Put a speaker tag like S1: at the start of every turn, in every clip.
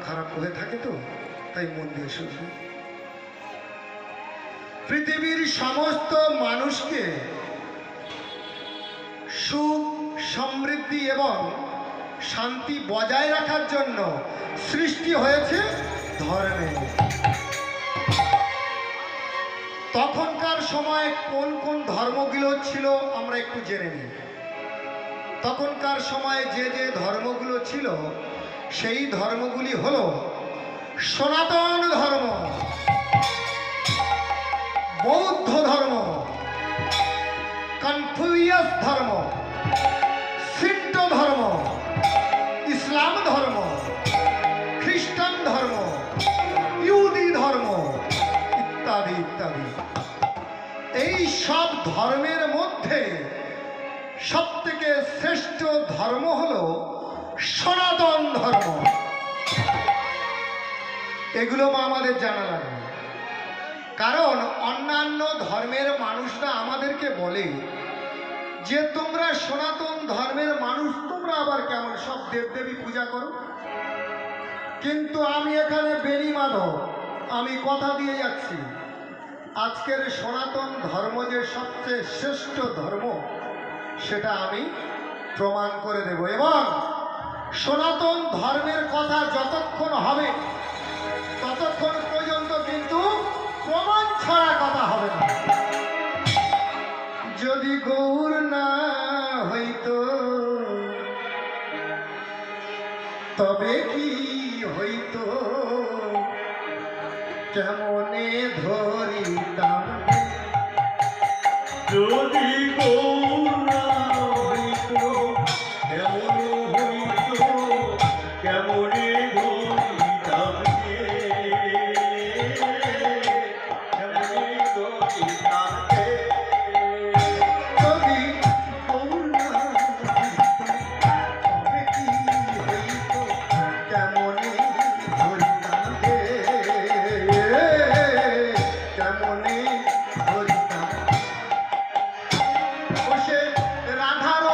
S1: খারাপ হয়ে থাকে, তো তাই মন দিয়ে শুনবে। পৃথিবীর সমস্ত মানুষকে সুখ, সমৃদ্ধি এবং শান্তি বজায় রাখার জন্য সৃষ্টি হয়েছে ধর্মে। তখনকার সময় কোন কোন ধর্মগুলো ছিল আমরা একটু জেনে নিই। তখনকার সময়ে যে যে ধর্মগুলো ছিল সেই ধর্মগুলি হল সনাতন ধর্ম, বৌদ্ধ ধর্ম, কনফুসিয়াস ধর্ম, সিন্টো ধর্ম, ইসলাম ধর্ম, খ্রিস্টান ধর্ম, ইহুদি ধর্ম ইত্যাদি ইত্যাদি। এই সব ধর্মের মধ্যে সবথেকে শ্রেষ্ঠ ধর্ম হল সনাতন ধর্ম। এগুলো আমাদের জানা লাগবে, কারণ অন্যান্য ধর্মের মানুষরা আমাদেরকে বলে যে তোমরা সনাতন ধর্মের মানুষ, তোমরা আবার কেমন সব দেবদেবী পূজা করো। কিন্তু আমি এখানে বেনি মাধব, আমি কথা দিয়ে যাচ্ছি, আজকের সনাতন ধর্ম যে সবচেয়ে শ্রেষ্ঠ ধর্ম সেটা আমি প্রমাণ করে দেব। এবং সনাতন ধর্মের কথা যতক্ষণ হবে ততক্ষণ পর্যন্ত কিন্তু প্রমাণ ছাড়া কথা হবে না। যদি গৌর না হইতো তবে কি হইতো, কেমনে ধরিতাম
S2: যদি গৌর না হইতো, কেমন হইতো, কেমনে ধরিতাম রে, কেমনে ধরিতাম রে।
S1: যদি গৌর না হইতো তবে কি হইতো, কেমনে ধরিতাম রে, কেমনে ধরিতাম। বসে রাধার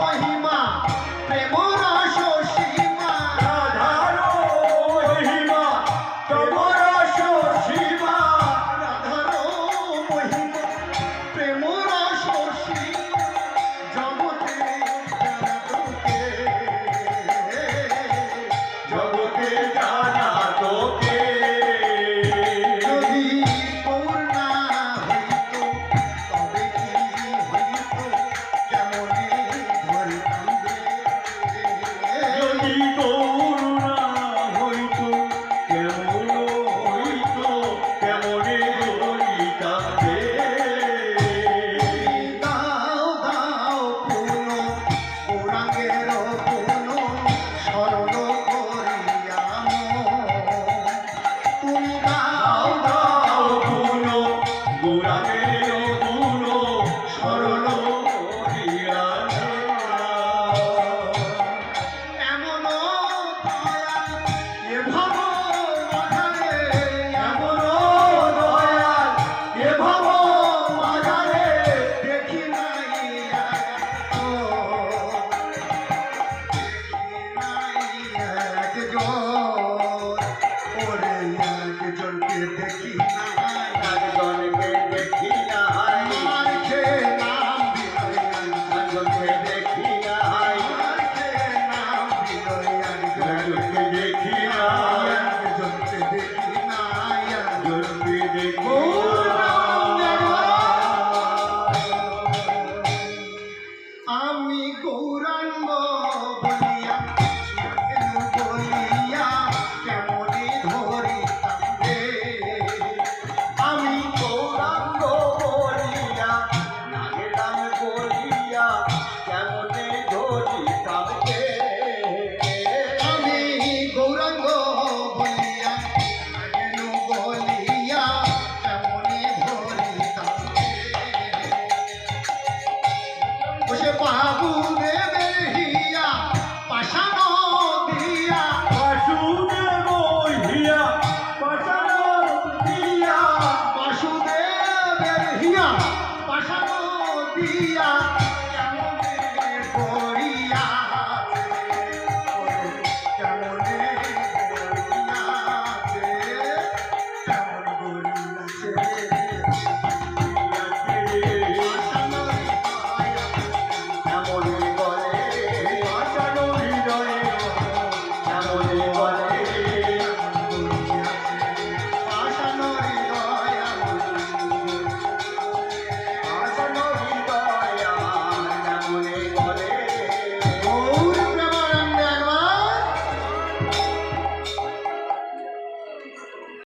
S1: মহিমা প্রেম রস সীমা,
S2: রাধার মহিমা প্রেম রস সীমা,
S1: রাধার মহিমা প্রেম রস সীমা, জগতে জানা তোকে,
S2: জগতে জানা তোকে।
S1: যদি গৌর না হইতো তবে কি হইতো, কেমনে ধরিতাম রে।
S2: যদি গৌর না হইতো, কেমন হইতো, কেমনে ধরিতাম রে।
S1: দাও দাও পুন গৌরাঙ্গের পুন স্মরণ করিয়া তুমি দাও
S2: দাও গুণ গৌরাঙ্গের গুণ স্মরণ করিয়া
S1: এমন দয়া এ ভব মাঝারে,
S2: এমন দয়াল এ ভব মাঝারে
S1: দেখি নাই একজন, ওরে একজনকে দেখি নাই,
S2: একজনকে দেখি নাই,
S1: মার খেয়ে নাম বিনয়
S2: একজনকে দেখি নাই,
S1: মার খেয়ে নাম বিনয়
S2: একজনকে দেখি